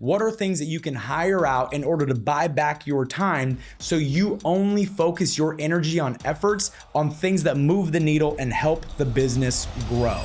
What are things that you can hire out in order to buy back your time so you only focus your energy on efforts on things that move the needle and help the business grow?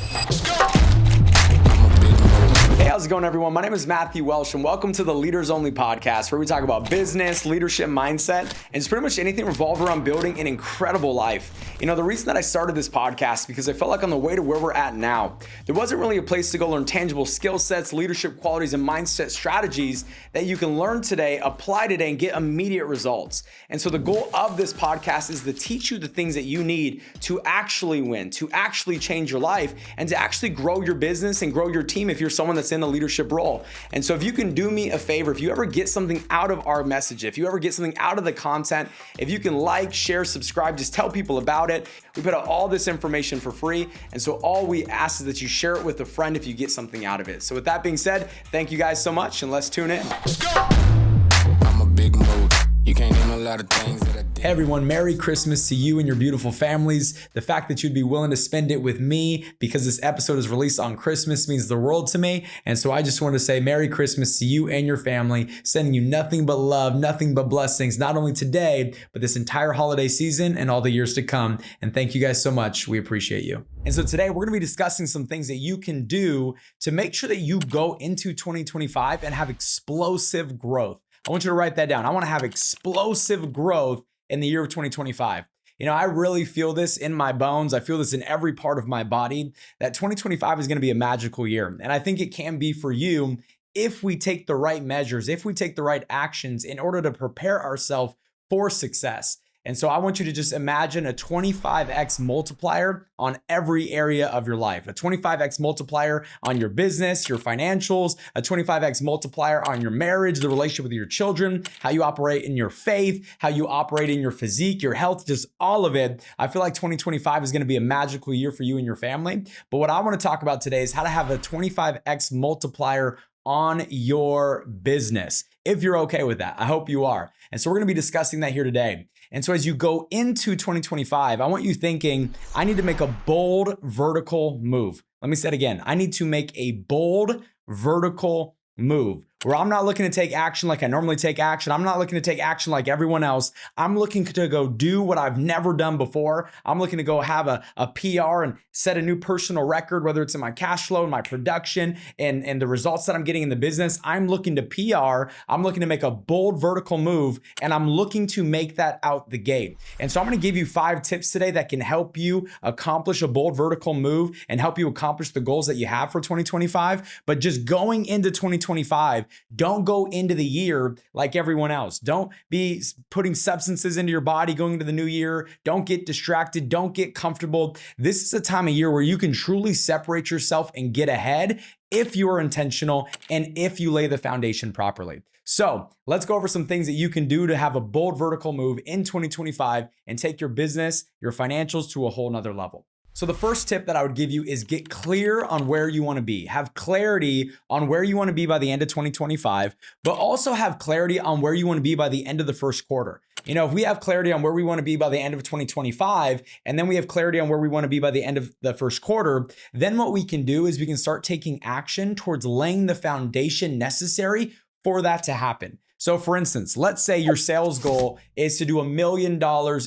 Hey, how's it going, everyone? My name is Matthew Welsh, and welcome to the Leaders Only podcast, where we talk about business, leadership, mindset, and just pretty much anything revolved around building an incredible life. You know, the reason that I started this podcast is because I felt like on the way to where we're at now, there wasn't really a place to go learn tangible skill sets, leadership qualities, and mindset strategies that you can learn today, apply today, and get immediate results. And so the goal of this podcast is to teach you the things that you need to actually win, to actually change your life, and to actually grow your business and grow your team if you're someone that's in a leadership role. And so if you can do me a favor, if you ever get something out of our message, if you ever get something out of the content, if you can like, share, subscribe, just tell people about it. We put out all this information for free. And so all we ask is that you share it with a friend if you get something out of it. So with that being said, thank you guys so much, and let's tune in. Let's go. I'm a big mood. You can't name a lot of things that I did. Hey everyone, Merry Christmas to you and your beautiful families. The fact that you'd be willing to spend it with me because this episode is released on Christmas means the world to me. And so I just want to say Merry Christmas to you and your family, sending you nothing but love, nothing but blessings, not only today, but this entire holiday season and all the years to come. And thank you guys so much. We appreciate you. And so today we're going to be discussing some things that you can do to make sure that you go into 2025 and have explosive growth. I want you to write that down. I want to have explosive growth in the year of 2025. You know, I really feel this in my bones. I feel this in every part of my body, that 2025 is going to be a magical year. And I think it can be for you if we take the right measures, if we take the right actions in order to prepare ourselves for success. And so I want you to just imagine a 25x multiplier on every area of your life, a 25x multiplier on your business, your financials, a 25x multiplier on your marriage, the relationship with your children, how you operate in your faith, how you operate in your physique, your health, just all of it. I feel like 2025 is going to be a magical year for you and your family. But what I want to talk about today is how to have a 25x multiplier on your business. If you're okay with that, I hope you are. And so we're going to be discussing that here today. And so as you go into 2025, I want you thinking, I need to make a bold vertical move. Let me say it again. I need to make a bold vertical move where I'm not looking to take action like I normally take action. I'm not looking to take action like everyone else. I'm looking to go do what I've never done before. I'm looking to go have a PR and set a new personal record, whether it's in my cash flow, my production, and the results that I'm getting in the business. I'm looking to PR. I'm looking to make a bold vertical move, and I'm looking to make that out the gate. And so I'm going to give you 5 tips today that can help you accomplish a bold vertical move and help you accomplish the goals that you have for 2025. But just going into 2025, don't go into the year like everyone else. Don't be putting substances into your body going into the new year. Don't get distracted. Don't get comfortable. This is a time of year where you can truly separate yourself and get ahead if you are intentional and if you lay the foundation properly. So let's go over some things that you can do to have a bold vertical move in 2025 and take your business, your financials to a whole nother level. So the first tip that I would give you is get clear on where you want to be. Have clarity on where you want to be by the end of 2025, but also have clarity on where you want to be by the end of the first quarter. You know, if we have clarity on where we want to be by the end of 2025, and then we have clarity on where we want to be by the end of the first quarter, then what we can do is we can start taking action towards laying the foundation necessary for that to happen. So for instance, let's say your sales goal is to do $1 million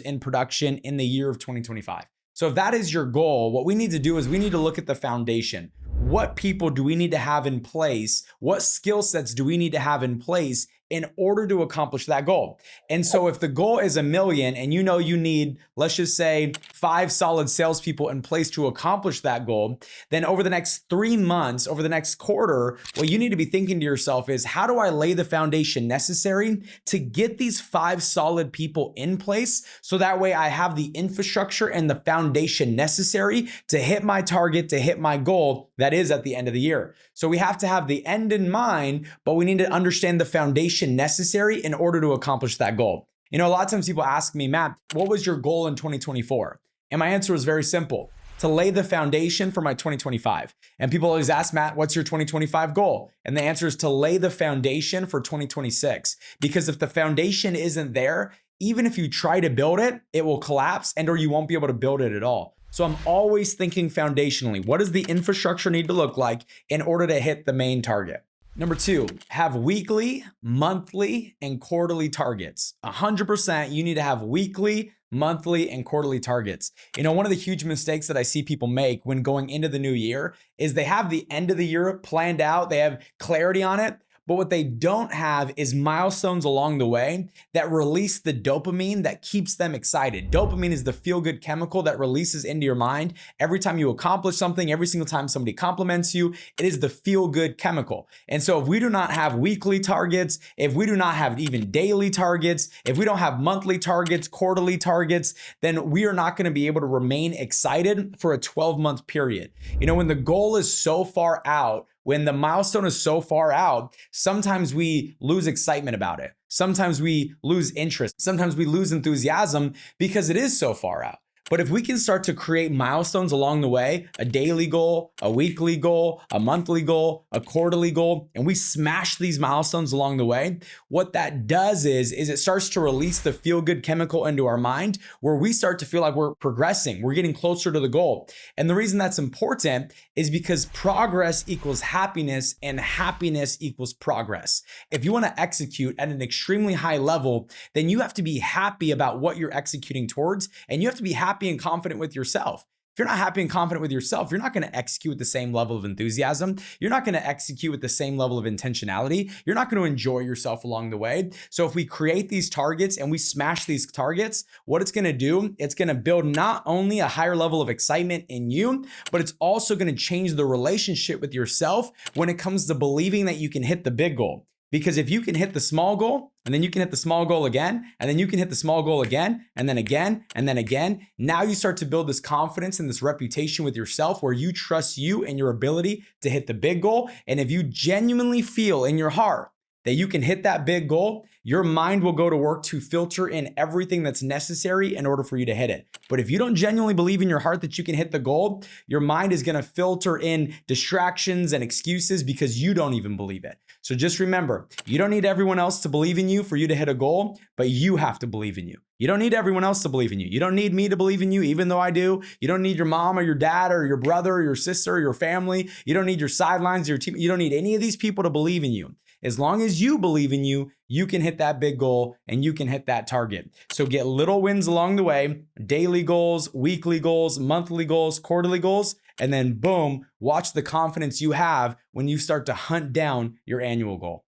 in production in the year of 2025. So if that is your goal, what we need to do is we need to look at the foundation. What people do we need to have in place? What skill sets do we need to have in place in order to accomplish that goal? And so if the goal is $1 million and you know you need, let's just say 5 solid salespeople in place to accomplish that goal, then over the next 3 months, over the next quarter, what you need to be thinking to yourself is, how do I lay the foundation necessary to get these 5 solid people in place so that way I have the infrastructure and the foundation necessary to hit my target, to hit my goal that is at the end of the year. So we have to have the end in mind, but we need to understand the foundation necessary in order to accomplish that goal. You know, a lot of times people ask me, Matt, what was your goal in 2024? And my answer was very simple: to lay the foundation for my 2025. And people always ask, Matt, what's your 2025 goal? And the answer is to lay the foundation for 2026. Because if the foundation isn't there, even if you try to build it, it will collapse and or you won't be able to build it at all. So I'm always thinking foundationally, what does the infrastructure need to look like in order to hit the main target? Number 2, have weekly, monthly, and quarterly targets. 100% you need to have weekly, monthly, and quarterly targets. One of the huge mistakes that I see people make when going into the new year is they have the end of the year planned out, they have clarity on it, but what they don't have is milestones along the way that release the dopamine that keeps them excited. Dopamine is the feel-good chemical that releases into your mind every time you accomplish something, every single time somebody compliments you. It is the feel-good chemical. And so if we do not have weekly targets, if we do not have even daily targets, if we don't have monthly targets, quarterly targets, then we are not going to be able to remain excited for a 12-month period. When the goal is so far out, when the milestone is so far out, sometimes we lose excitement about it. Sometimes we lose interest. Sometimes we lose enthusiasm because it is so far out. But if we can start to create milestones along the way, a daily goal, a weekly goal, a monthly goal, a quarterly goal, and we smash these milestones along the way, what that does is it starts to release the feel-good chemical into our mind where we start to feel like we're progressing, we're getting closer to the goal. And the reason that's important is because progress equals happiness and happiness equals progress. If you want to execute at an extremely high level, then you have to be happy about what you're executing towards, and you have to be happy and confident with yourself. If you're not happy and confident with yourself, you're not going to execute with the same level of enthusiasm. You're not going to execute with the same level of intentionality. You're not going to enjoy yourself along the way. So if we create these targets and we smash these targets, what it's going to do, it's going to build not only a higher level of excitement in you, but it's also going to change the relationship with yourself when it comes to believing that you can hit the big goal. Because if you can hit the small goal, and then you can hit the small goal again, and then you can hit the small goal again, and then again, and then again, now you start to build this confidence and this reputation with yourself where you trust you and your ability to hit the big goal. And if you genuinely feel in your heart that you can hit that big goal, your mind will go to work to filter in everything that's necessary in order for you to hit it. But if you don't genuinely believe in your heart that you can hit the goal, your mind is going to filter in distractions and excuses because you don't even believe it. So just remember, you don't need everyone else to believe in you for you to hit a goal, but you have to believe in you. You don't need everyone else to believe in you. You don't need me to believe in you, even though I do. You don't need your mom or your dad or your brother or your sister or your family. You don't need your sidelines, your team. You don't need any of these people to believe in you. As long as you believe in you, you can hit that big goal and you can hit that target. So get little wins along the way, daily goals, weekly goals, monthly goals, quarterly goals, and then boom, watch the confidence you have when you start to hunt down your annual goal.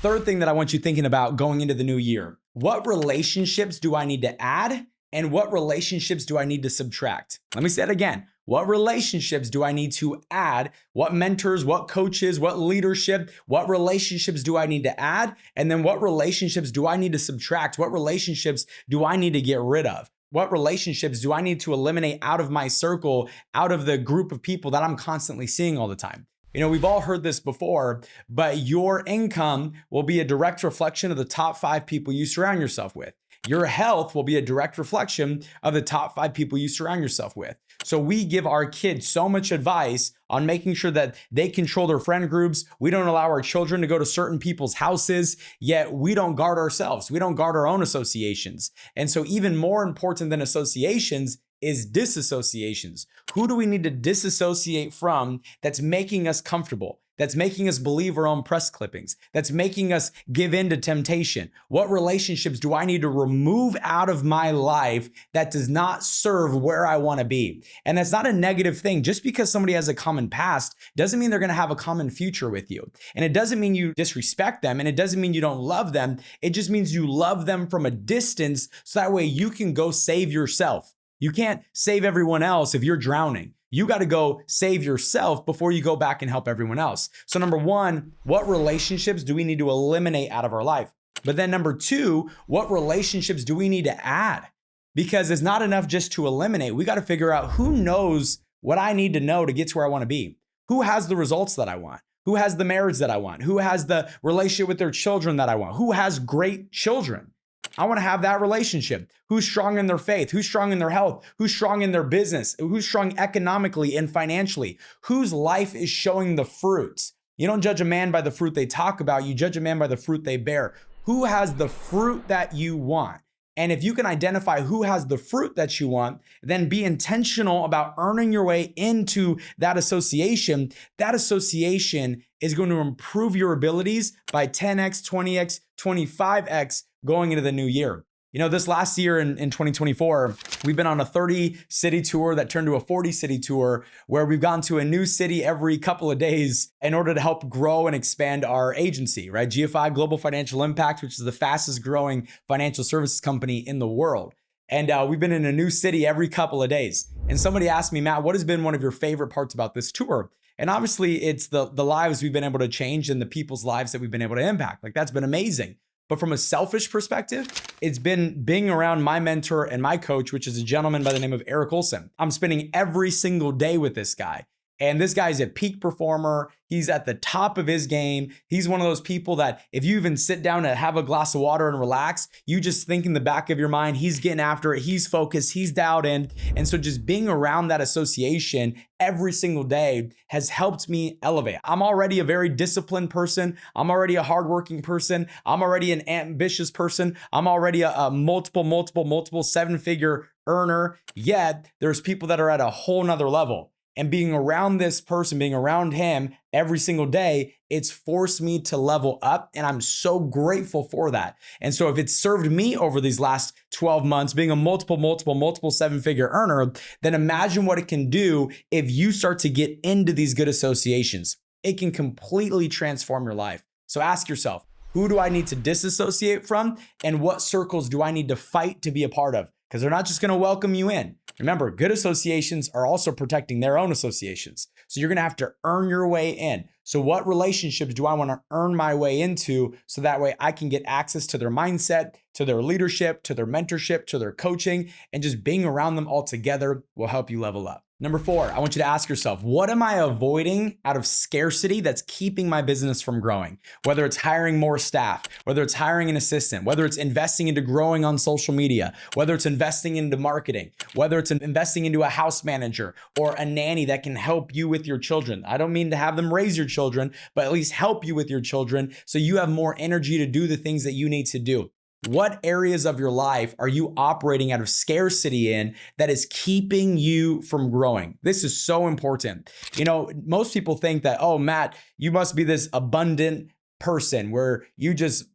Third thing that I want you thinking about going into the new year, what relationships do I need to add and what relationships do I need to subtract? Let me say it again. What relationships do I need to add? What mentors, what coaches, what leadership, what relationships do I need to add? And then what relationships do I need to subtract? What relationships do I need to get rid of? What relationships do I need to eliminate out of my circle, out of the group of people that I'm constantly seeing all the time? We've all heard this before, but your income will be a direct reflection of the top 5 people you surround yourself with. Your health will be a direct reflection of the top 5 people you surround yourself with. So we give our kids so much advice on making sure that they control their friend groups. We don't allow our children to go to certain people's houses, yet we don't guard ourselves. We don't guard our own associations. And so even more important than associations is disassociations. Who do we need to disassociate from that's making us comfortable? That's making us believe our own press clippings, that's making us give in to temptation? What relationships do I need to remove out of my life that does not serve where I want to be? And that's not a negative thing. Just because somebody has a common past doesn't mean they're going to have a common future with you. And it doesn't mean you disrespect them, and it doesn't mean you don't love them. It just means you love them from a distance so that way you can go save yourself. You can't save everyone else if you're drowning. You got to go save yourself before you go back and help everyone else. So number 1, what relationships do we need to eliminate out of our life? But then number 2, what relationships do we need to add? Because it's not enough just to eliminate. We got to figure out who knows what I need to know to get to where I want to be. Who has the results that I want? Who has the marriage that I want? Who has the relationship with their children that I want? Who has great children? I want to have that relationship. Who's strong in their faith? Who's strong in their health? Who's strong in their business? Who's strong economically and financially? Whose life is showing the fruits? You don't judge a man by the fruit they talk about. You judge a man by the fruit they bear. Who has the fruit that you want? And if you can identify who has the fruit that you want, then be intentional about earning your way into that association. That association is going to improve your abilities by 10x, 20x, 25x going into the new year. You know, this last year in 2024, we've been on a 30 city tour that turned to a 40 city tour where we've gone to a new city every couple of days in order to help grow and expand our agency, right? GFI, Global Financial Impact, which is the fastest growing financial services company in the world. And we've been in a new city every couple of days. And somebody asked me, Matt, what has been one of your favorite parts about this tour? And obviously it's the lives we've been able to change and the people's lives that we've been able to impact. Like, that's been amazing. But from a selfish perspective, it's been being around my mentor and my coach, which is a gentleman by the name of Eric Olson. I'm spending every single day with this guy. And this guy's a peak performer. He's at the top of his game. He's one of those people that if you even sit down and have a glass of water and relax, you just think in the back of your mind, he's getting after it. He's focused. He's dialed in. And so just being around that association every single day has helped me elevate. I'm already a very disciplined person. I'm already a hardworking person. I'm already an ambitious person. I'm already a multiple seven-figure earner. Yet there's people that are at a whole nother level. And being around this person, being around him every single day, it's forced me to level up. And I'm so grateful for that. And so if it's served me over these last 12 months, being a multiple seven-figure earner, then imagine what it can do if you start to get into these good associations. It can completely transform your life. So ask yourself, who do I need to disassociate from? And what circles do I need to fight to be a part of? Because they're not just going to welcome you in. Remember, good associations are also protecting their own associations. So you're going to have to earn your way in. So what relationships do I want to earn my way into so that way I can get access to their mindset, to their leadership, to their mentorship, to their coaching, and just being around them all together will help you level up. Number 4, I want you to ask yourself, what am I avoiding out of scarcity that's keeping my business from growing? Whether it's hiring more staff, whether it's hiring an assistant, whether it's investing into growing on social media, whether it's investing into marketing, whether it's investing into a house manager or a nanny that can help you with your children. I don't mean to have them raise your children, but at least help you with your children so you have more energy to do the things that you need to do. What areas of your life are you operating out of scarcity in that is keeping you from growing? This is so important. You know, most people think that, oh, Matt, you must be this abundant person where you just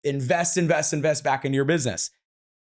invest back into your business.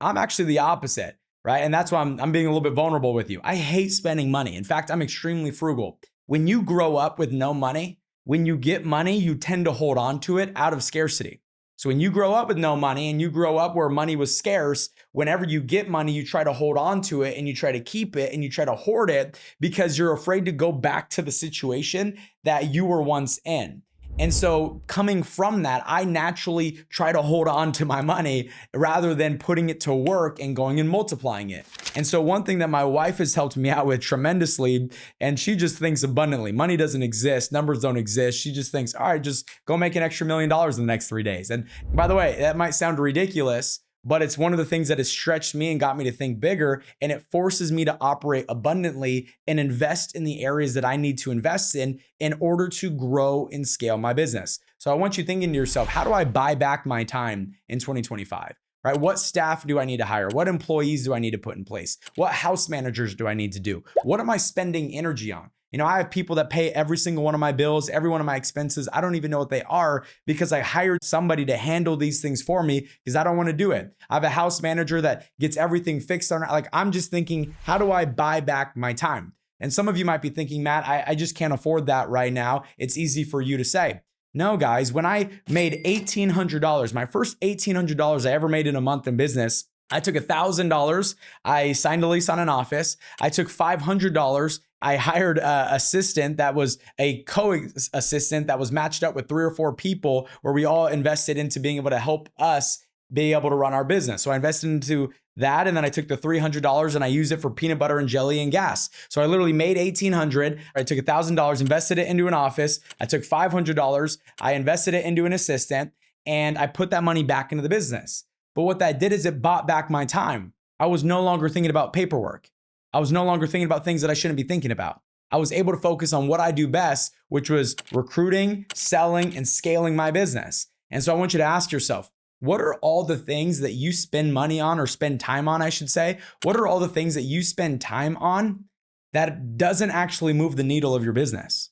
I'm actually the opposite, right? And that's why I'm being a little bit vulnerable with you. I hate spending money. In fact, I'm extremely frugal. When you grow up with no money, when you get money, you tend to hold on to it out of scarcity. So when you grow up with no money and you grow up where money was scarce, whenever you get money, you try to hold on to it and you try to keep it and you try to hoard it because you're afraid to go back to the situation that you were once in. And so coming from that, I naturally try to hold on to my money rather than putting it to work and going and multiplying it. And so one thing that my wife has helped me out with tremendously, and she just thinks abundantly, money doesn't exist, numbers don't exist. She just thinks, all right, just go make an extra $1 million in the next 3 days. And by the way, that might sound ridiculous, but it's one of the things that has stretched me and got me to think bigger. And it forces me to operate abundantly and invest in the areas that I need to invest in order to grow and scale my business. So I want you thinking to yourself, how do I buy back my time in 2025? Right? What staff do I need to hire? What employees do I need to put in place? What house managers do I need to do? What am I spending energy on? You know, I have people that pay every single one of my bills, every one of my expenses. I don't even know what they are because I hired somebody to handle these things for me because I don't want to do it. I have a house manager that gets everything fixed on it. Like, I'm just thinking, how do I buy back my time? And some of you might be thinking, Matt, I just can't afford that right now. It's easy for you to say. No, guys, when I made $1,800, my first $1,800 I ever made in a month in business, I took $1,000. I signed a lease on an office. I took $500. I hired an assistant that was a co-assistant that was matched up with 3 or 4 people where we all invested into being able to help us be able to run our business. So I invested into that. And then I took the $300 and I used it for peanut butter and jelly and gas. So I literally made $1,800. I took $1,000, invested it into an office. I took $500. I invested it into an assistant and I put that money back into the business. But what that did is it bought back my time. I was no longer thinking about paperwork. I was no longer thinking about things that I shouldn't be thinking about. I was able to focus on what I do best, which was recruiting, selling, and scaling my business. And so I want you to ask yourself, What are all the things that you spend money on, or spend time on, I should say? What are all the things that you spend time on that doesn't actually move the needle of your business?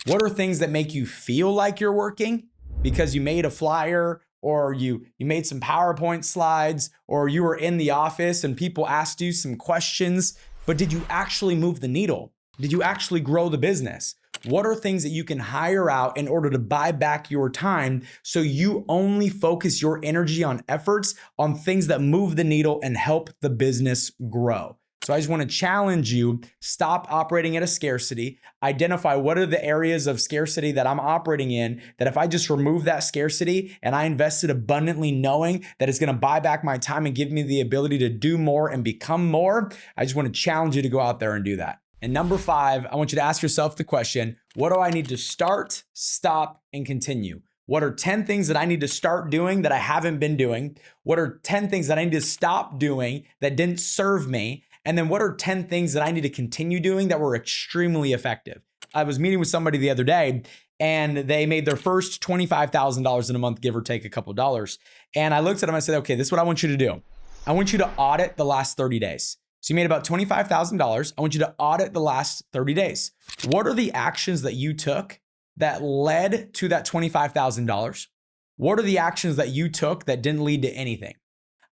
What are things that make you feel like you're working because you made a flyer, or you made some PowerPoint slides, or you were in the office and people asked you some questions, but did you actually move the needle? Did you actually grow the business? What are things that you can hire out in order to buy back your time so you only focus your energy on efforts on things that move the needle and help the business grow? So I just want to challenge you, stop operating at a scarcity, identify what are the areas of scarcity that I'm operating in, that if I just remove that scarcity and I invested abundantly knowing that it's going to buy back my time and give me the ability to do more and become more, I just want to challenge you to go out there and do that. And number 5, I want you to ask yourself the question, what do I need to start, stop, and continue? What are 10 things that I need to start doing that I haven't been doing? What are 10 things that I need to stop doing that didn't serve me? And then what are 10 things that I need to continue doing that were extremely effective? I was meeting with somebody the other day and they made their first $25,000 in a month, give or take a couple of dollars. And I looked at them and I said, okay, this is what I want you to do. I want you to audit the last 30 days. So you made about $25,000. I want you to audit the last 30 days. What are the actions that you took that led to that $25,000? What are the actions that you took that didn't lead to anything?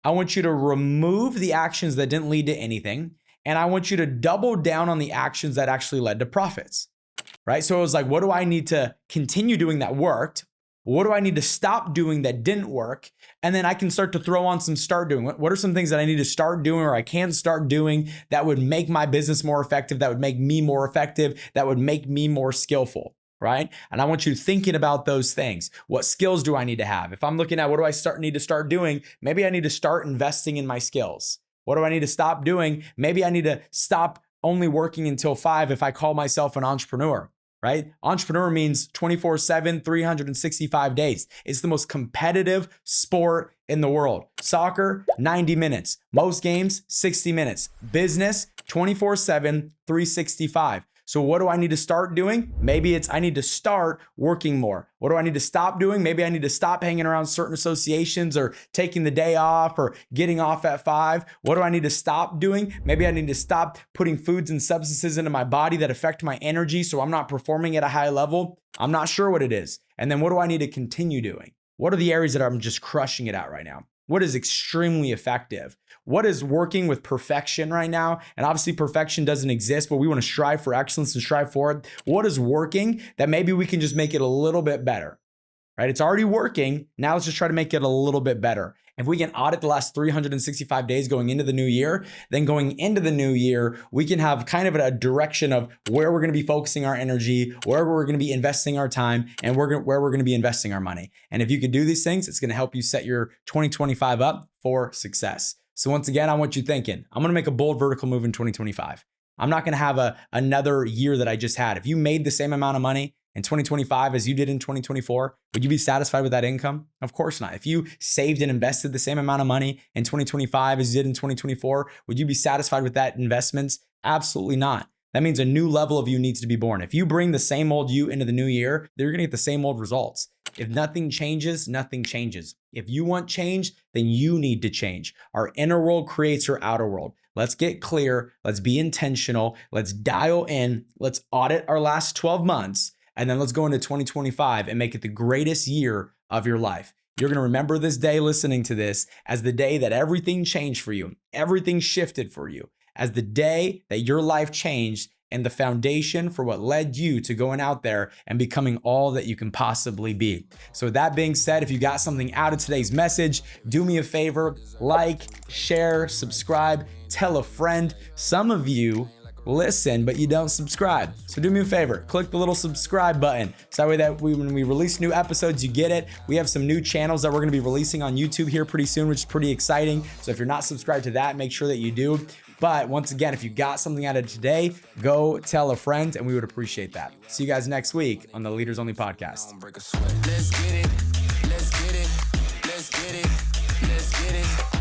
I want you to remove the actions that didn't lead to anything. And I want you to double down on the actions that actually led to profits, right? So it was like, what do I need to continue doing that worked? What do I need to stop doing that didn't work? And then I can start to throw on some start doing. What are some things that I need to start doing or I can start doing that would make my business more effective, that would make me more effective, that would make me more skillful, right? And I want you thinking about those things. What skills do I need to have? If I'm looking at what do I need to start doing, maybe I need to start investing in my skills. What do I need to stop doing? Maybe I need to stop only working until 5 if I call myself an entrepreneur. Right? Entrepreneur means 24/7, 365 days. It's the most competitive sport in the world. Soccer, 90 minutes. Most games, 60 minutes. Business, 24/7, 365. So what do I need to start doing? Maybe it's I need to start working more. What do I need to stop doing? Maybe I need to stop hanging around certain associations or taking the day off or getting off at 5. What do I need to stop doing? Maybe I need to stop putting foods and substances into my body that affect my energy so I'm not performing at a high level. I'm not sure what it is. And then what do I need to continue doing? What are the areas that I'm just crushing it at right now? What is extremely effective? What is working with perfection right now? And obviously perfection doesn't exist, but we want to strive for excellence and strive for it. What is working that maybe we can just make it a little bit better, right? It's already working. Now let's just try to make it a little bit better. If we can audit the last 365 days going into the new year, then going into the new year, we can have kind of a direction of where we're going to be focusing our energy, where we're going to be investing our time, and where we're going to be investing our money. And if you could do these things, it's going to help you set your 2025 up for success. So once again, I want you thinking, I'm going to make a bold vertical move in 2025. I'm not going to have another year that I just had. If you made the same amount of money in 2025 as you did in 2024, would you be satisfied with that income? Of course not. If you saved and invested the same amount of money in 2025 as you did in 2024, would you be satisfied with that investments? Absolutely not. That means a new level of you needs to be born. If you bring the same old you into the new year, then you're going to get the same old results. If nothing changes, nothing changes. If you want change, then you need to change. Our inner world creates your outer world. Let's get clear. Let's be intentional. Let's dial in. Let's audit our last 12 months. And then let's go into 2025 and make it the greatest year of your life. You're going to remember this day listening to this as the day that everything changed for you. Everything shifted for you. As the day that your life changed and the foundation for what led you to going out there and becoming all that you can possibly be. So with that being said, if you got something out of today's message, do me a favor, like, share, subscribe, tell a friend. Some of you listen, but you don't subscribe. So do me a favor, click the little subscribe button. So that way that when we release new episodes, you get it. We have some new channels that we're gonna be releasing on YouTube here pretty soon, which is pretty exciting. So if you're not subscribed to that, make sure that you do. But once again, if you got something out of today, go tell a friend and we would appreciate that. See you guys next week on the Leaders Only Podcast. Let's get it. Let's get it. Let's get it. Let's get it.